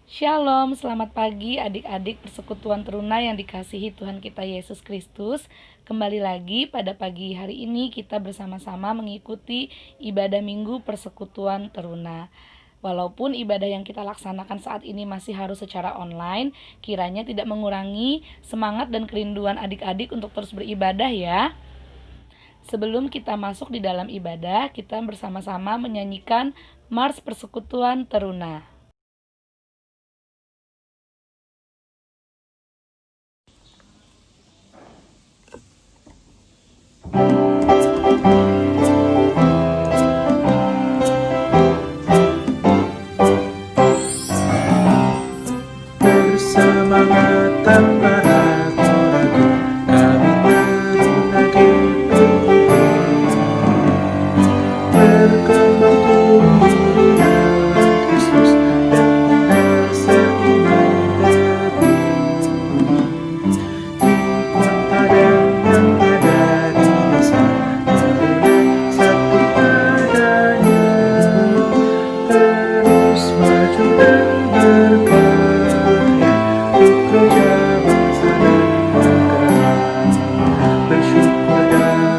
Shalom, selamat pagi adik-adik persekutuan teruna yang dikasihi Tuhan kita Yesus Kristus. Kembali lagi pada pagi hari ini kita bersama-sama mengikuti ibadah minggu persekutuan teruna. Walaupun ibadah yang kita laksanakan saat ini masih harus secara online, kiranya tidak mengurangi semangat dan kerinduan adik-adik untuk terus beribadah ya. Sebelum kita masuk di dalam ibadah, kita bersama-sama menyanyikan Mars Persekutuan Teruna. Bersemangat tanpa ragu-ragu, kami teruna GPIB, berkembang tumbuh di dalam Kristus dan rasa iman teguh. Di pohon padang yang ada di desa, marilah satu padanya, terus maju dan berkarya untuk kerja bangsa dan negara. Bersyukur dan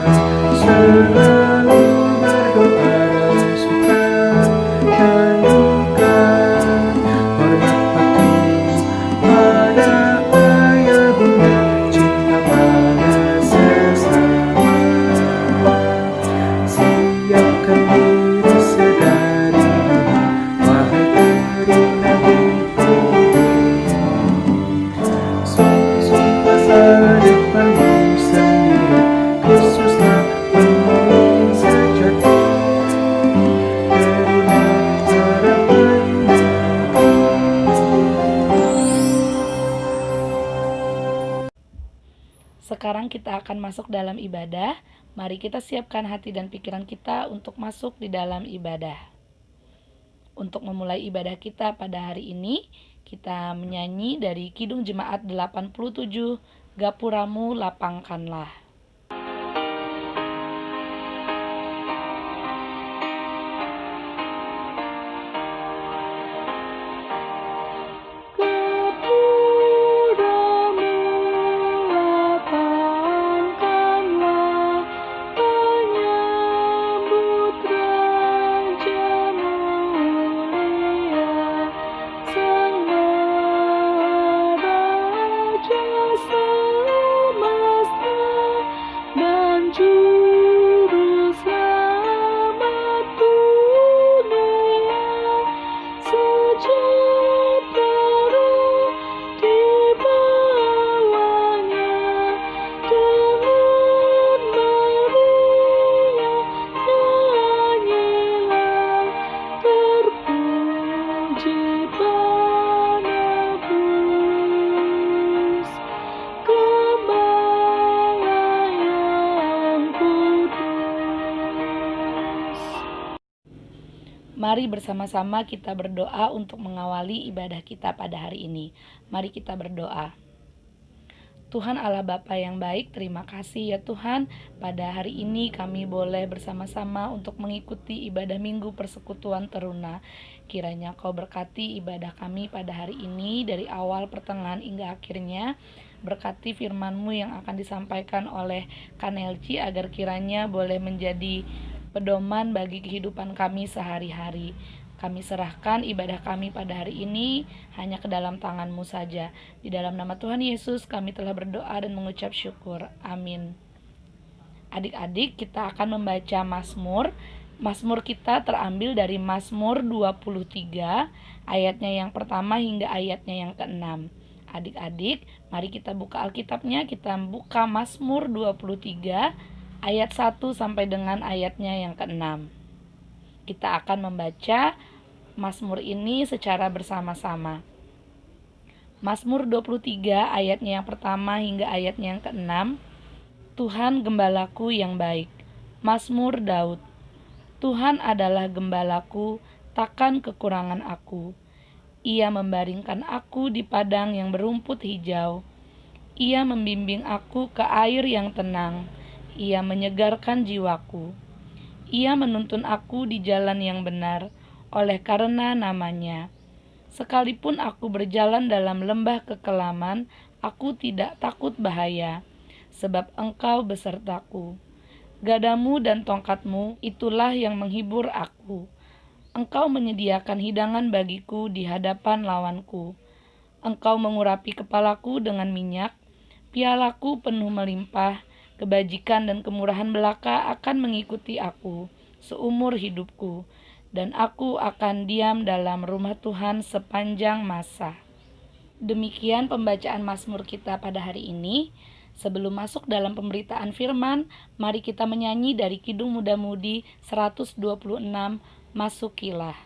selalu berdoa, suka dan duka, hormat bakti pada ayah bunda, cinta pada sesama. Siapkan diri sedari dini, wahai teruna GPIB. Sungsung masa depanmu sendiri, Kristuslah pemimpin sejati. Teruna harapan negeri. Sekarang kita akan masuk dalam ibadah. Mari kita siapkan hati dan pikiran kita untuk masuk di dalam ibadah. Untuk memulai ibadah kita pada hari ini, kita menyanyi dari Kidung Jemaat 87, Gapuramu Lapangkanlah. Mari bersama-sama kita berdoa untuk mengawali ibadah kita pada hari ini. Mari kita berdoa. Tuhan Allah Bapa yang baik, terima kasih ya Tuhan. Pada hari ini kami boleh bersama-sama untuk mengikuti ibadah minggu persekutuan teruna. Kiranya Kau berkati ibadah kami pada hari ini dari awal, pertengahan hingga akhirnya. Berkati firman-Mu yang akan disampaikan oleh Kanelci agar kiranya boleh menjadi pedoman bagi kehidupan kami sehari-hari. Kami serahkan ibadah kami pada hari ini hanya ke dalam tangan-Mu saja. Di dalam nama Tuhan Yesus kami telah berdoa dan mengucap syukur. Amin. Adik-adik, kita akan membaca Mazmur. Mazmur kita terambil dari Mazmur 23, ayatnya yang pertama hingga ayatnya yang ke-6. Adik-adik, mari kita buka Alkitabnya. Kita buka Mazmur 23, ayat 1 sampai dengan ayatnya yang ke-6. Kita akan membaca Mazmur ini secara bersama-sama. Mazmur 23 ayatnya yang pertama hingga ayatnya yang ke-6. Tuhan gembalaku yang baik. Mazmur Daud. Tuhan adalah gembalaku, takkan kekurangan aku. Ia membaringkan aku di padang yang berumput hijau. Ia membimbing aku ke air yang tenang. Ia menyegarkan jiwaku. Ia menuntun aku di jalan yang benar, oleh karena namanya. Sekalipun aku berjalan dalam lembah kekelaman, aku tidak takut bahaya, sebab Engkau besertaku. Gadamu dan tongkatmu itulah yang menghibur aku. Engkau menyediakan hidangan bagiku di hadapan lawanku. Engkau mengurapi kepalaku dengan minyak, pialaku penuh melimpah, kebajikan dan kemurahan belaka akan mengikuti aku seumur hidupku, dan aku akan diam dalam rumah Tuhan sepanjang masa. Demikian pembacaan Mazmur kita pada hari ini. Sebelum masuk dalam pemberitaan firman, mari kita menyanyi dari Kidung Muda-Mudi 126, Masukilah.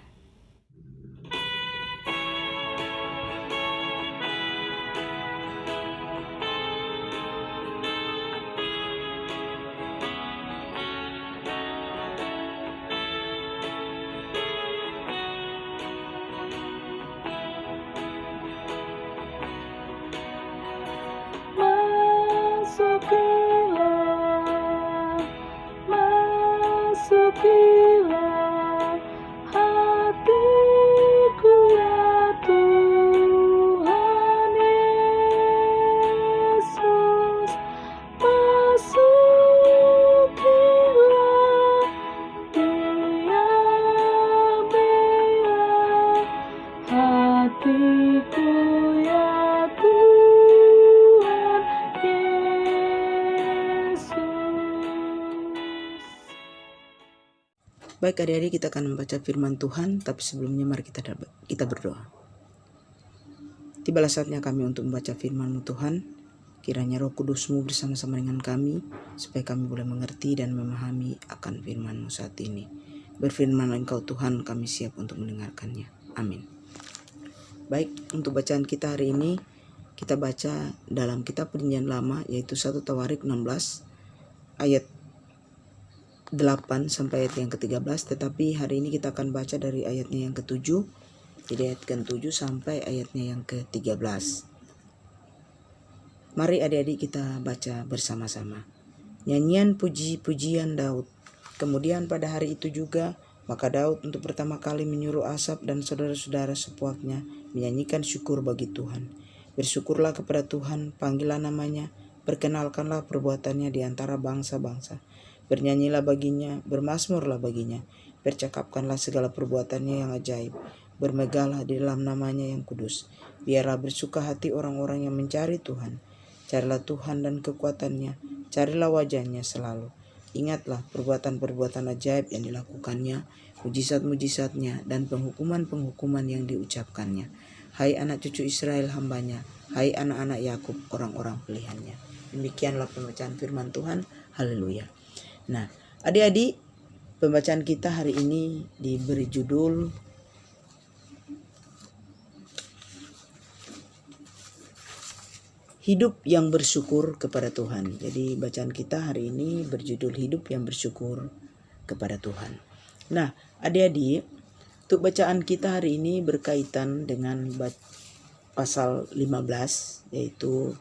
Masukilah hatiku ya Tuhan Yesus, masukilah diamilah hatiku ya Tuhan Yesus. Baik adik-adik, kita akan membaca firman Tuhan, tapi sebelumnya mari kita berdoa. Tibalah saatnya kami untuk membaca firman-Mu Tuhan. Kiranya Roh Kudus-Mu bersama-sama dengan kami, supaya kami boleh mengerti dan memahami akan firman-Mu saat ini. Berfirman Engkau Tuhan, kami siap untuk mendengarkannya. Amin. Baik, untuk bacaan kita hari ini, kita baca dalam kitab Perjanjian Lama, yaitu 1 Tawarik 16, ayat 8 sampai ayat yang ke-13, tetapi hari ini kita akan baca dari ayatnya yang ke-7, jadi ayat ke-7 sampai ayatnya yang ke-13. Mari adik-adik kita baca bersama-sama. Nyanyian puji-pujian Daud. Kemudian pada hari itu juga, maka Daud untuk pertama kali menyuruh Asaf dan saudara-saudara sepuaknya menyanyikan syukur bagi Tuhan. Bersyukurlah kepada Tuhan, panggillah namanya, perkenalkanlah perbuatannya di antara bangsa-bangsa. Bernyanyilah baginya, bermazmurlah baginya, percakapkanlah segala perbuatannya yang ajaib, bermegahlah di dalam namanya yang kudus. Biarlah bersuka hati orang-orang yang mencari Tuhan. Carilah Tuhan dan kekuatannya, carilah wajahnya selalu. Ingatlah perbuatan-perbuatan ajaib yang dilakukannya, mujizat-mujizatnya, dan penghukuman-penghukuman yang diucapkannya. Hai anak cucu Israel hambanya, hai anak-anak Yakub orang-orang pilihannya. Demikianlah pembacaan firman Tuhan. Haleluya. Nah, adik-adik, pembacaan kita hari ini diberi judul Hidup yang bersyukur kepada Tuhan. Jadi bacaan kita hari ini berjudul Hidup yang bersyukur kepada Tuhan. Nah, adik-adik, untuk bacaan kita hari ini berkaitan dengan pasal 15, yaitu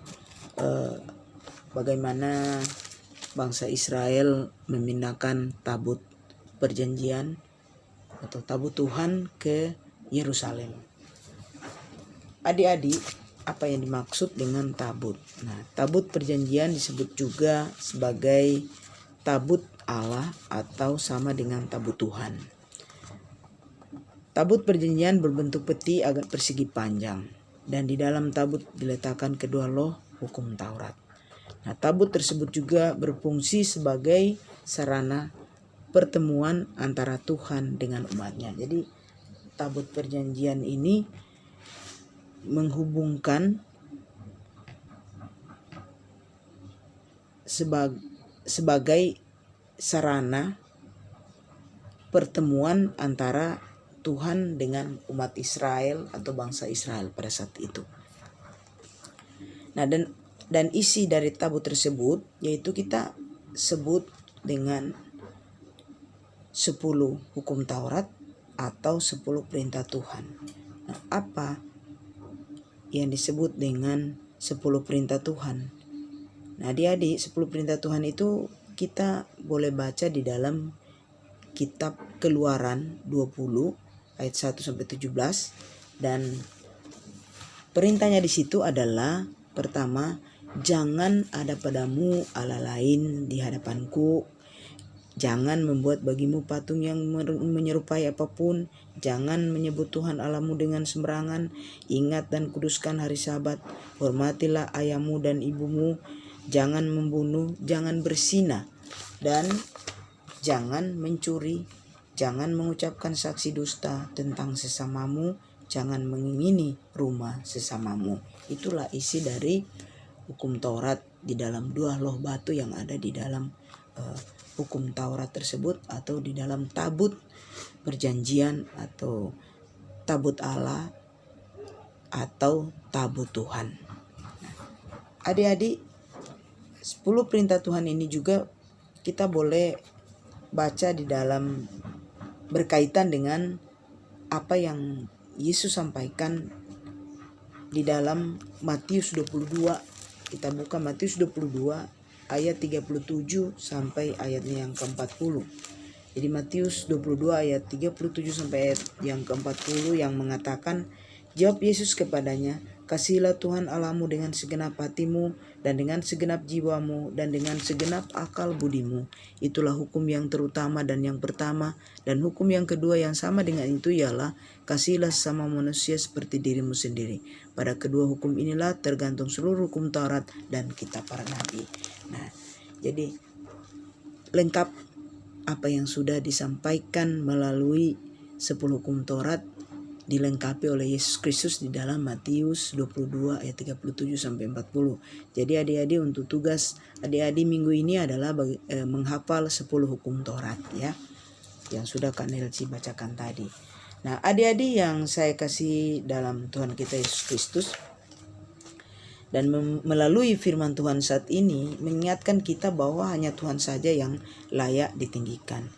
bagaimana bangsa Israel memindahkan tabut perjanjian atau tabut Tuhan ke Yerusalem. Adik-adik, apa yang dimaksud dengan tabut? Nah, tabut perjanjian disebut juga sebagai tabut Allah atau sama dengan tabut Tuhan. Tabut perjanjian berbentuk peti agak persegi panjang, dan di dalam tabut diletakkan kedua loh hukum Taurat. Nah, tabut tersebut juga berfungsi sebagai sarana pertemuan antara Tuhan dengan umatnya. Jadi tabut perjanjian ini menghubungkan sebagai sarana pertemuan antara Tuhan dengan umat Israel atau bangsa Israel pada saat itu. Nah, dan isi dari tabut tersebut yaitu kita sebut dengan 10 hukum Taurat atau 10 perintah Tuhan. Nah, apa yang disebut dengan 10 perintah Tuhan? Nah, adik-adik, 10 perintah Tuhan itu kita boleh baca di dalam kitab Keluaran 20 ayat 1 sampai 17 Dan perintahnya di situ adalah pertama, jangan ada padamu Allah lain di hadapanku. Jangan membuat bagimu patung yang menyerupai apapun. Jangan menyebut Tuhan Allahmu dengan sembarangan. Ingat dan kuduskan hari Sabat. Hormatilah ayahmu dan ibumu. Jangan membunuh, jangan berzina, dan jangan mencuri. Jangan mengucapkan saksi dusta tentang sesamamu. Jangan mengingini rumah sesamamu. Itulah isi dari hukum Taurat di dalam 2 loh batu yang ada di dalam hukum Taurat tersebut, atau di dalam tabut perjanjian, atau tabut Allah, atau tabut Tuhan. Adik-adik, 10 perintah Tuhan ini juga kita boleh baca di dalam berkaitan dengan apa yang Yesus sampaikan di dalam Matius 22. Kita buka Matius 22 ayat 37 sampai ayatnya yang ke-40. Jadi Matius 22 ayat 37 sampai ayat yang ke-40 yang mengatakan, jawab Yesus kepadanya, kasihilah Tuhan Allahmu dengan segenap hatimu dan dengan segenap jiwamu dan dengan segenap akal budimu. Itulah hukum yang terutama dan yang pertama. Dan hukum yang kedua yang sama dengan itu ialah, kasihilah sesama manusia seperti dirimu sendiri. Pada kedua hukum inilah tergantung seluruh hukum Taurat dan kitab para nabi. Nah, jadi lengkap apa yang sudah disampaikan melalui 10 hukum Taurat dilengkapi oleh Yesus Kristus di dalam Matius 22 ayat 37 sampai 40. Jadi adik-adik, untuk tugas adik-adik minggu ini adalah menghafal 10 hukum Taurat ya, yang sudah Kak Nelci bacakan tadi. Nah, adik-adik yang saya kasih dalam Tuhan kita Yesus Kristus, dan melalui firman Tuhan saat ini mengingatkan kita bahwa hanya Tuhan saja yang layak ditinggikan.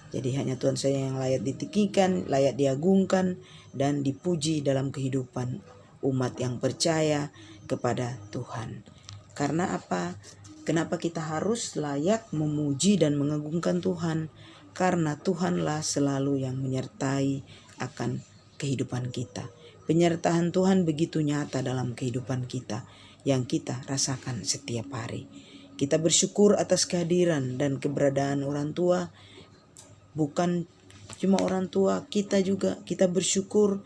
Jadi hanya Tuhan saja yang layak ditinggikan, layak diagungkan dan dipuji dalam kehidupan umat yang percaya kepada Tuhan. Karena apa? Kenapa kita harus layak memuji dan mengagungkan Tuhan? Karena Tuhanlah selalu yang menyertai akan kehidupan kita. Penyertaan Tuhan begitu nyata dalam kehidupan kita yang kita rasakan setiap hari. Kita bersyukur atas kehadiran dan keberadaan orang tua. Bukan cuma orang tua, kita juga kita bersyukur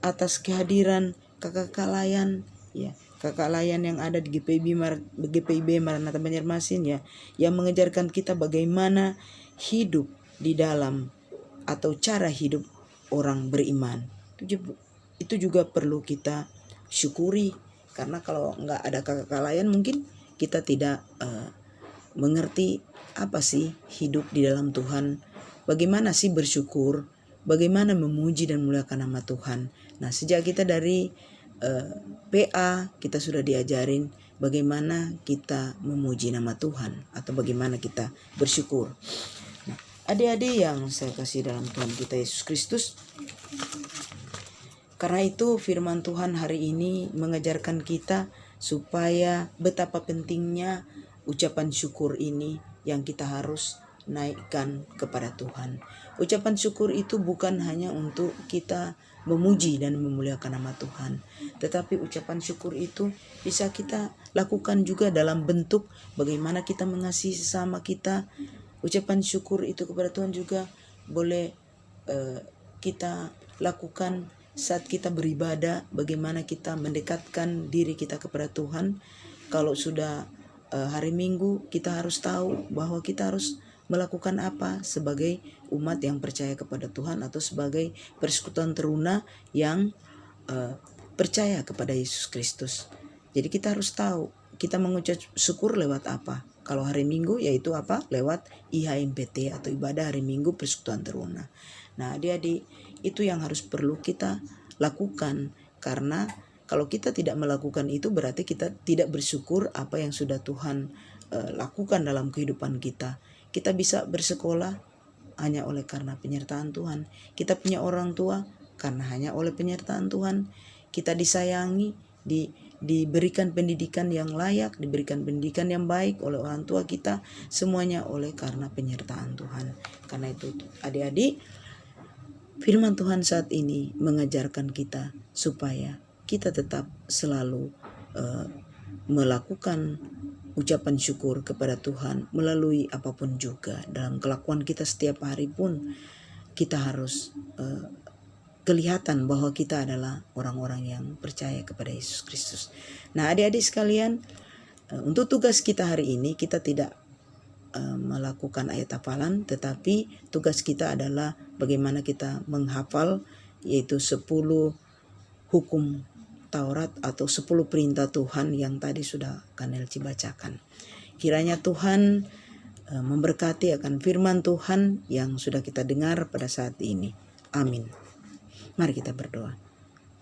atas kehadiran kakak layan ya, kakak layan yang ada di GPIB Maranatha Banjarmasin ya, yang mengajarkan kita bagaimana hidup di dalam atau cara hidup orang beriman. Itu juga perlu kita syukuri, karena kalau nggak ada kakak layan mungkin kita tidak mengerti apa sih hidup di dalam Tuhan. Bagaimana sih bersyukur, bagaimana memuji dan memuliakan nama Tuhan. Nah, sejak kita dari PA, kita sudah diajarin bagaimana kita memuji nama Tuhan atau bagaimana kita bersyukur. Nah, adik-adik yang saya kasih dalam Tuhan kita Yesus Kristus, karena itu firman Tuhan hari ini mengajarkan kita supaya betapa pentingnya ucapan syukur ini yang kita harus naikkan kepada Tuhan. Ucapan syukur itu bukan hanya untuk kita memuji dan memuliakan nama Tuhan, tetapi ucapan syukur itu bisa kita lakukan juga dalam bentuk bagaimana kita mengasihi sesama kita. Ucapan syukur itu kepada Tuhan juga boleh kita lakukan saat kita beribadah, bagaimana kita mendekatkan diri kita kepada Tuhan. Kalau sudah hari Minggu, kita harus tahu bahwa kita harus melakukan apa sebagai umat yang percaya kepada Tuhan atau sebagai persekutuan teruna yang percaya kepada Yesus Kristus. Jadi kita harus tahu kita mengucap syukur lewat apa. Kalau hari Minggu yaitu apa? Lewat IHMPT atau ibadah hari Minggu persekutuan teruna. Nah, adik-adik, itu yang harus perlu kita lakukan, karena kalau kita tidak melakukan itu berarti kita tidak bersyukur apa yang sudah Tuhan lakukan dalam kehidupan kita. Kita bisa bersekolah hanya oleh karena penyertaan Tuhan. Kita punya orang tua karena hanya oleh penyertaan Tuhan. Kita disayangi, diberikan pendidikan yang layak, diberikan pendidikan yang baik oleh orang tua kita. Semuanya oleh karena penyertaan Tuhan. Karena itu adik-adik, Firman Tuhan saat ini mengajarkan kita supaya kita tetap selalu melakukan ucapan syukur kepada Tuhan melalui apapun juga. Dalam kelakuan kita setiap hari pun kita harus kelihatan bahwa kita adalah orang-orang yang percaya kepada Yesus Kristus. Nah, adik-adik sekalian, untuk tugas kita hari ini kita tidak melakukan ayat hafalan, tetapi tugas kita adalah bagaimana kita menghafal, yaitu 10 hukum Taurat atau 10 perintah Tuhan yang tadi sudah Kanelci bacakan. Kiranya Tuhan memberkati akan firman Tuhan yang sudah kita dengar pada saat ini. Amin. Mari kita berdoa.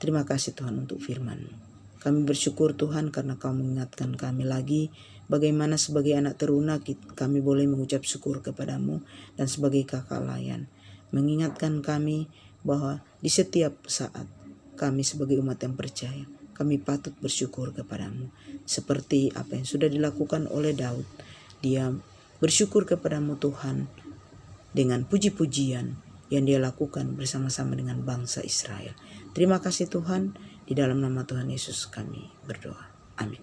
Terima kasih Tuhan untuk firman-Mu. Kami bersyukur Tuhan karena Kau mengingatkan kami lagi bagaimana sebagai anak teruna kami boleh mengucap syukur kepadamu, dan sebagai kakak layan mengingatkan kami bahwa di setiap saat kami sebagai umat yang percaya, kami patut bersyukur kepadamu. Seperti apa yang sudah dilakukan oleh Daud. Dia bersyukur kepadamu Tuhan dengan puji-pujian yang dia lakukan bersama-sama dengan bangsa Israel. Terima kasih Tuhan, di dalam nama Tuhan Yesus kami berdoa. Amin.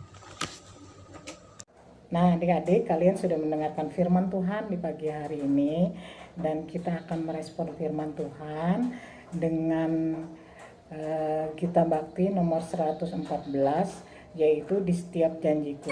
Nah, adik-adik, kalian sudah mendengarkan firman Tuhan di pagi hari ini, dan kita akan merespon firman Tuhan dengan Gita Bakti nomor 114, yaitu di setiap janjiku.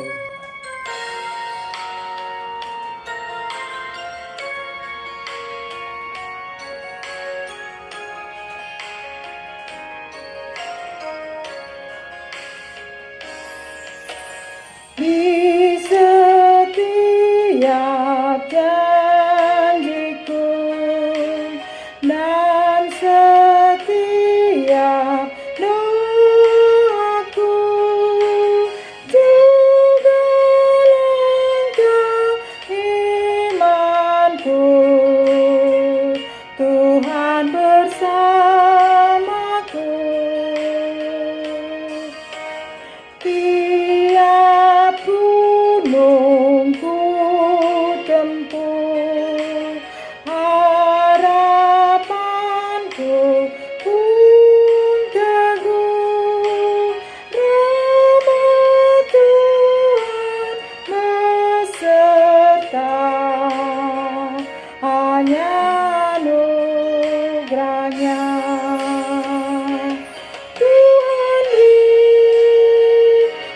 Di setiap janjiku dan setiap doaku, juga langkah imanku, Tuhan bersamaku. Tiap gunung ku tempuh, harapanku pun teguh, rahmat Tuhan beserta, hanya anugerahnya. Tuhan beri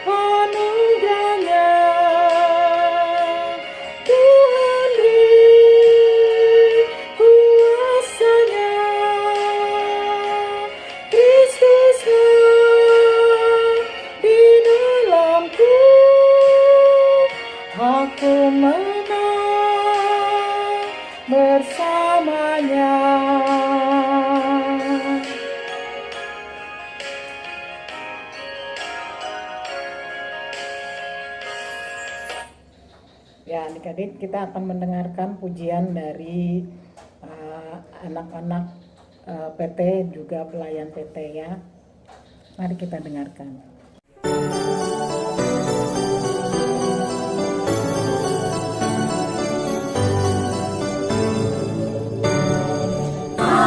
anugerahnya, Tuhan beri kuasanya. Kristuslah di dalamku, aku menang bersamanya. Ya, adik-adik, kita akan mendengarkan pujian dari anak-anak PT, juga pelayan PT ya. Mari kita dengarkan. Oh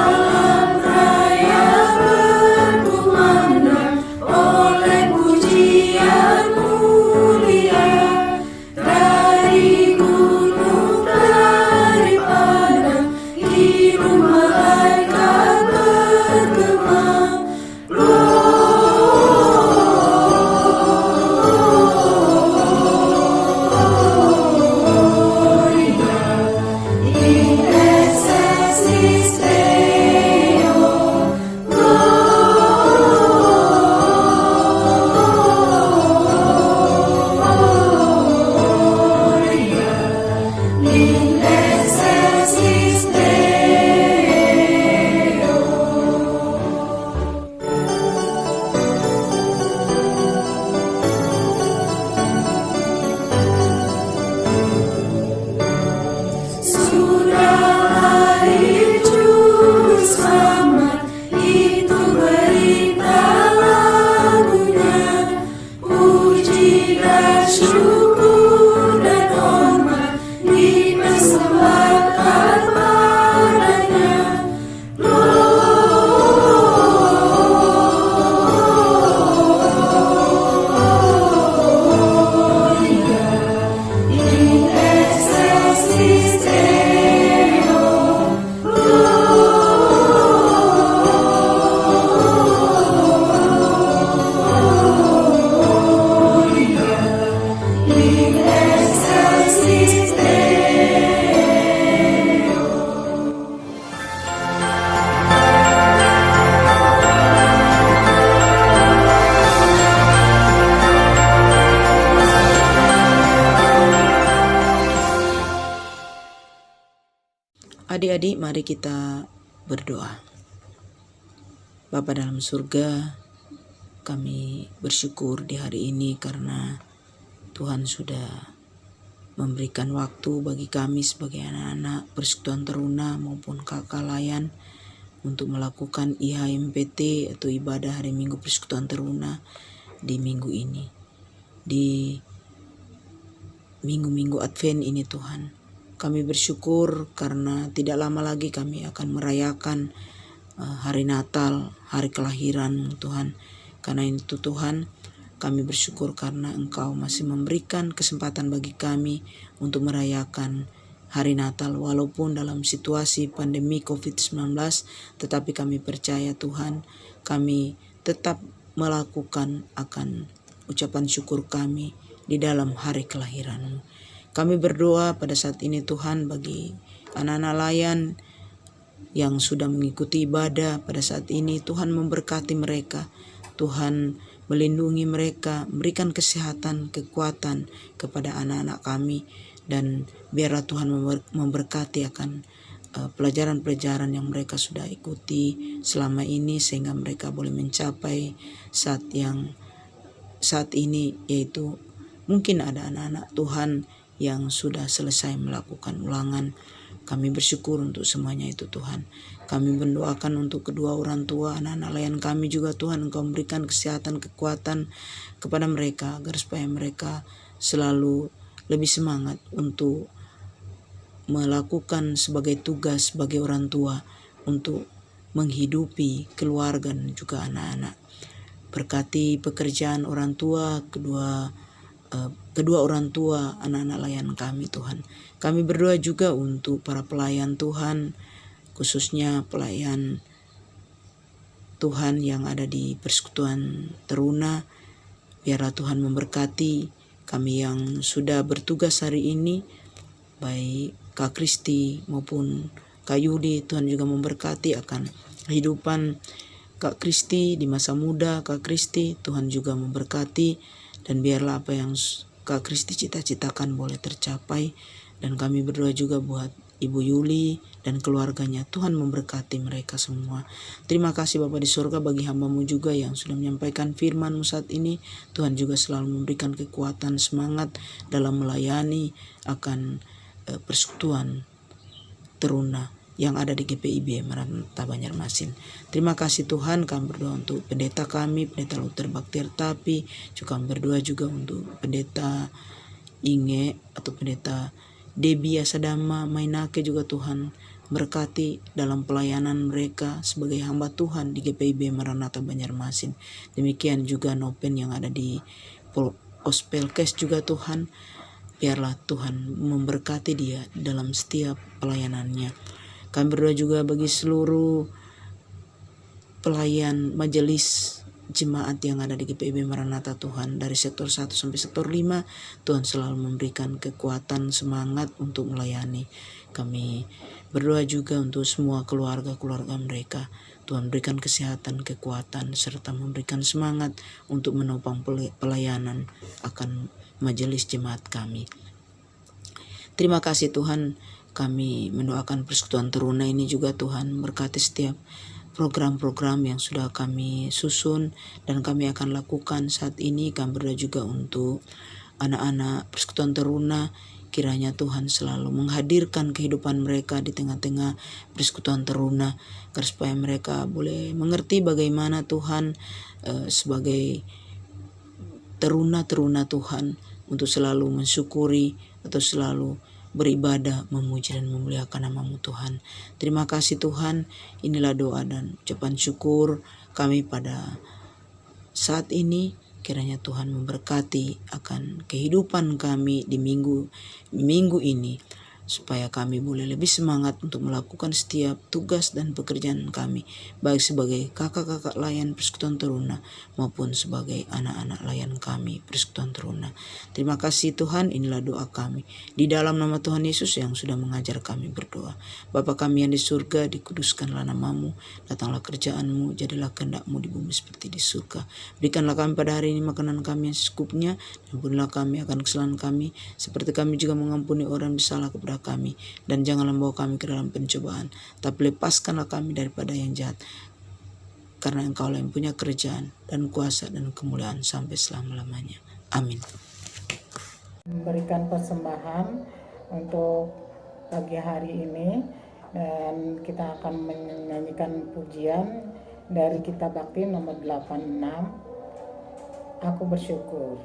Adik-adik, mari kita berdoa. Bapa dalam surga, kami bersyukur di hari ini karena Tuhan sudah memberikan waktu bagi kami sebagai anak-anak Persekutuan Teruna maupun kakak layan untuk melakukan IHMPT atau ibadah hari Minggu Persekutuan Teruna di minggu ini. Di minggu-minggu Advent ini Tuhan, kami bersyukur karena tidak lama lagi kami akan merayakan hari Natal, hari kelahiran Tuhan. Karena itu Tuhan, kami bersyukur karena Engkau masih memberikan kesempatan bagi kami untuk merayakan hari Natal walaupun dalam situasi pandemi COVID-19, tetapi kami percaya Tuhan, kami tetap melakukan akan ucapan syukur kami di dalam hari kelahiran-Mu. Kami berdoa pada saat ini Tuhan bagi anak-anak layan yang sudah mengikuti ibadah pada saat ini. Tuhan memberkati mereka, Tuhan melindungi mereka, memberikan kesehatan, kekuatan kepada anak-anak kami, dan biarlah Tuhan memberkati akan pelajaran-pelajaran yang mereka sudah ikuti selama ini sehingga mereka boleh mencapai saat ini, yaitu mungkin ada anak-anak Tuhan yang sudah selesai melakukan ulangan. Kami bersyukur untuk semuanya itu Tuhan. Kami mendoakan untuk kedua orang tua anak-anak layan kami juga Tuhan, Engkau memberikan kesehatan, kekuatan kepada mereka agar supaya mereka selalu lebih semangat untuk melakukan sebagai tugas sebagai orang tua untuk menghidupi keluarga dan juga anak-anak. Berkati pekerjaan orang tua, kedua orang tua anak-anak layan kami Tuhan. Kami berdoa juga untuk para pelayan Tuhan, khususnya pelayan Tuhan yang ada di Persekutuan Teruna. Biarlah Tuhan memberkati kami yang sudah bertugas hari ini, baik Kak Kristi maupun Kak Yudi. Tuhan juga memberkati akan kehidupan Kak Kristi di masa muda. Kak Kristi, Tuhan juga memberkati, dan biarlah apa yang Kak Kristi cita-citakan boleh tercapai. Dan kami berdoa juga buat Ibu Yuli dan keluarganya. Tuhan memberkati mereka semua. Terima kasih Bapa di surga bagi hamba-Mu juga yang sudah menyampaikan firman-Mu saat ini. Tuhan juga selalu memberikan kekuatan, semangat dalam melayani akan Persekutuan Teruna yang ada di GPIB Maranatha Banjarmasin. Terima kasih Tuhan. Kami berdoa untuk pendeta kami, Pendeta Luther Baktiar Tapi. Juga kami berdoa juga untuk Pendeta Inge atau Pendeta Debbie Asadama Mainake juga Tuhan berkati dalam pelayanan mereka sebagai hamba Tuhan di GPIB Maranatha Banjarmasin. Demikian juga Nopen yang ada di Ospelkes juga Tuhan. Biarlah Tuhan memberkati dia dalam setiap pelayanannya. Kami berdoa juga bagi seluruh pelayan majelis jemaat yang ada di GPIB Maranatha Tuhan, dari sektor 1 sampai sektor 5, Tuhan selalu memberikan kekuatan, semangat untuk melayani. Kami berdoa juga untuk semua keluarga-keluarga mereka. Tuhan berikan kesehatan, kekuatan, serta memberikan semangat untuk menopang pelayanan akan majelis jemaat kami. Terima kasih Tuhan. Kami mendoakan Persekutuan Teruna ini juga Tuhan berkati setiap program-program yang sudah kami susun dan kami akan lakukan saat ini. Kami berdoa juga untuk anak-anak Persekutuan Teruna, kiranya Tuhan selalu menghadirkan kehidupan mereka di tengah-tengah Persekutuan Teruna, agar supaya mereka boleh mengerti bagaimana Tuhan sebagai teruna-teruna Tuhan untuk selalu mensyukuri atau selalu beribadah, memuji dan memuliakan nama-Mu Tuhan. Terima kasih Tuhan. Inilah doa dan ucapan syukur kami pada saat ini. Kiranya Tuhan memberkati akan kehidupan kami di minggu ini, supaya kami boleh lebih semangat untuk melakukan setiap tugas dan pekerjaan kami, baik sebagai kakak-kakak layan Persekutuan Teruna maupun sebagai anak-anak layan kami Persekutuan Teruna. Terima kasih Tuhan, inilah doa kami di dalam nama Tuhan Yesus yang sudah mengajar kami berdoa. Bapa kami yang di surga, dikuduskanlah nama-Mu, datanglah kerjaan-Mu, jadilah kehendak-Mu di bumi seperti di surga. Berikanlah kami pada hari ini makanan kami yang secukupnya, dan ampunilah kami akan kesalahan kami, seperti kami juga mengampuni orang yang bersalah kepada kami, dan janganlah membawa kami ke dalam pencobaan, tapi lepaskanlah kami daripada yang jahat. Karena Engkaulah yang punya kerajaan dan kuasa dan kemuliaan sampai selama-lamanya. Amin. Memberikan persembahan untuk pagi hari ini, dan kita akan menyanyikan pujian dari Kitab Bakti nomor 86, Aku Bersyukur.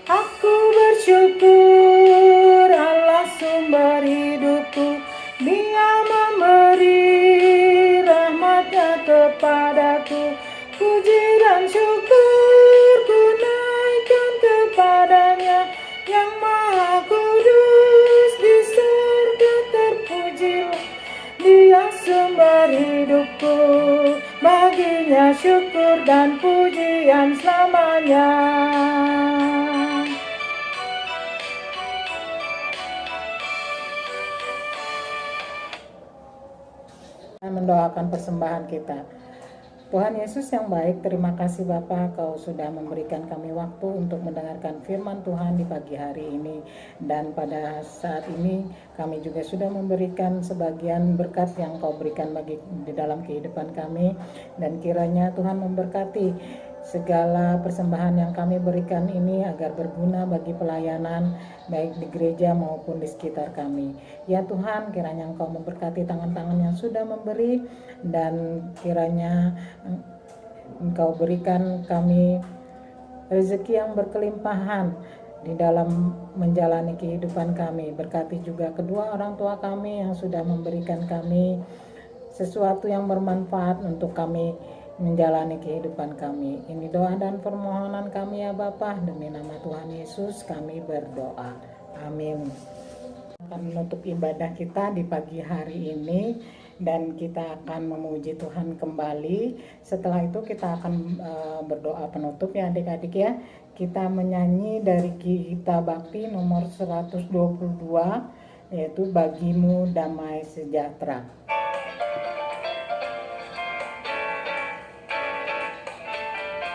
Aku bersyukur Allah sumber hidupku, Dia memberi rahmatnya kepadaku. Puji dan syukur ku naikkan kepadanya, yang maha kudus di surga terpujilah. Dia sumber hidupku, baginya syukur dan pujian selamanya. Mendoakan persembahan kita. Tuhan Yesus yang baik, terima kasih Bapa, Kau sudah memberikan kami waktu untuk mendengarkan firman Tuhan di pagi hari ini. Dan pada saat ini kami juga sudah memberikan sebagian berkat yang Kau berikan di dalam kehidupan kami. Dan kiranya Tuhan memberkati segala persembahan yang kami berikan ini agar berguna bagi pelayanan baik di gereja maupun di sekitar kami. Ya Tuhan, kiranya Engkau memberkati tangan-tangan yang sudah memberi, dan kiranya Engkau berikan kami rezeki yang berkelimpahan di dalam menjalani kehidupan kami. Berkati juga kedua orang tua kami yang sudah memberikan kami sesuatu yang bermanfaat untuk kami menjalani kehidupan kami. Ini doa dan permohonan kami ya Bapa, demi nama Tuhan Yesus kami berdoa. Amin. Akan menutup ibadah kita di pagi hari ini, dan kita akan memuji Tuhan kembali. Setelah itu kita akan berdoa penutup ya adik-adik ya. Kita menyanyi dari Kitab Bakti nomor 122, yaitu Bagimu Damai Sejahtera.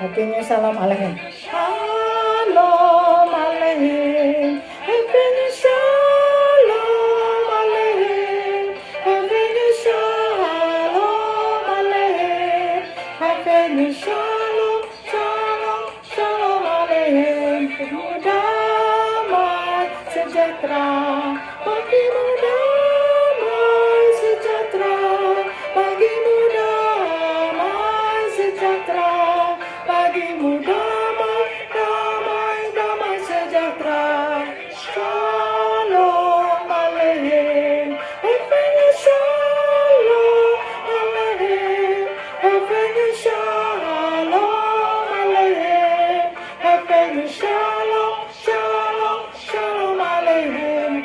Happy Shalom Aleichem. Shalom Aleichem. Happy Shalom Aleichem. Happy Shalom Aleichem. Happy Shalom, Shalom, Shalom Aleichem. Damai sejahtera. Bagimu damai sejahtera. Bagimu damai sejahtera. Bagimu damai, damai, damai sejahtera. Shalom Aleichem. Happy Shalom Aleichem. Happy Shalom Aleichem. Happy Shalom, Shalom, Shalom Aleichem.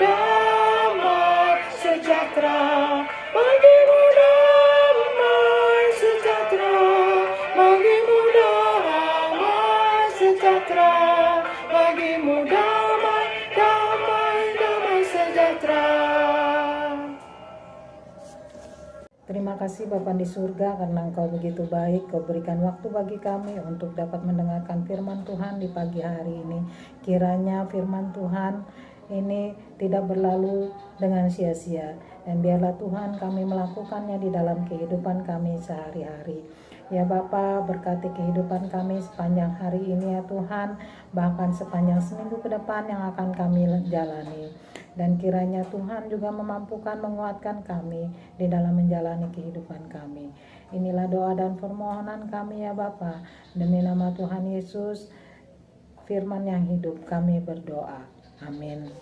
Damai sejahtera. Bagimu damai sejahtera. Bagimu damai sejahtera. Bagimu damai, damai, damai sejahtera. Terima kasih Bapa di surga, karena Engkau begitu baik. Kau berikan waktu bagi kami untuk dapat mendengarkan firman Tuhan di pagi hari ini. Kiranya firman Tuhan ini tidak berlalu dengan sia-sia, dan biarlah Tuhan kami melakukannya di dalam kehidupan kami sehari-hari. Ya Bapa, berkati kehidupan kami sepanjang hari ini ya Tuhan, bahkan sepanjang seminggu ke depan yang akan kami jalani. Dan kiranya Tuhan juga memampukan, menguatkan kami di dalam menjalani kehidupan kami. Inilah doa dan permohonan kami ya Bapa, demi nama Tuhan Yesus, firman yang hidup kami berdoa. Amin.